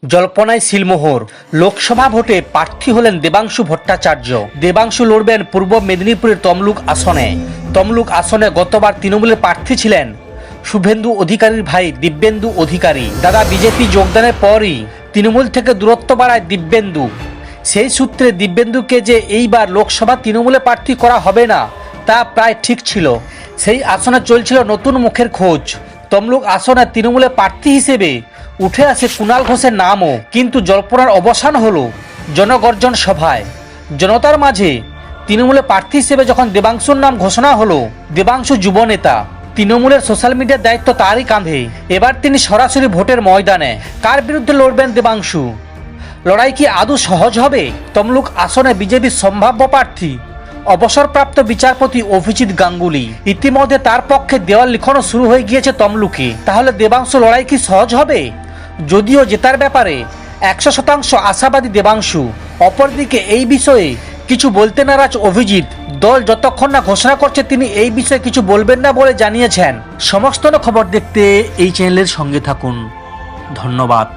জল্পনায় সিলমোহর। লোকসভা ভোটে প্রার্থী হলেন দেবাংশু ভট্টাচার্য। দেবাংশু লড়বেন পূর্ব মেদিনীপুরের তমলুক আসনে। তমলুক আসনে গতবার তৃণমূলের প্রার্থী ছিলেন শুভেন্দু অধিকারীর ভাই দিব্যেন্দু অধিকারী। দাদা বিজেপি যোগদানের পরই তৃণমূল থেকে দূরত্ব বাড়ায় দিব্যেন্দু। সেই সূত্রে দিব্যেন্দুকে যে এইবার লোকসভা তৃণমূলে প্রার্থী করা হবে না তা প্রায় ঠিক ছিল। সেই আসনে চলছিল নতুন মুখের খোঁজ। তমলুক আসনে তৃণমূলে প্রার্থী হিসেবে উঠে আসে কুণাল ঘোষের নামও, কিন্তু জল্পনার অবসান হলো জনগর্জন সভায়। জনতার মাঝে তৃণমূলে প্রার্থী হিসেবে যখন দেবাংশুর নাম ঘোষণা হলো, দেবাংশু যুবনেতা, তৃণমূলের সোশ্যাল মিডিয়ার দায়িত্ব তারই কাঁধে। এবার তিনি সরাসরি ভোটের ময়দানে। কার বিরুদ্ধে লড়বেন দেবাংশু? লড়াই কি আদৌ সহজ হবে? তমলুক আসনে বিজেপির সম্ভাব্য প্রার্থী অবসরপ্রাপ্ত বিচারপতি অভিজিৎ গাঙ্গুলি। ইতিমধ্যে তার পক্ষে দেওয়াল লিখনও শুরু হয়ে গিয়েছে তমলুকে। তাহলে দেবাংশু লড়াই কি সহজ হবে? যদিও জেতার ব্যাপারে 100% আশাবাদী দেবাংশু, অপরদিকে এই বিষয়ে কিছু বলতে নারাজ অভিজিৎ। দল যতক্ষণ না ঘোষণা করছে তিনি এই বিষয়ে কিছু বলবেন না বলে জানিয়েছেন। সমস্ত খবর দেখতে এই চ্যানেলের সঙ্গে থাকুন। ধন্যবাদ।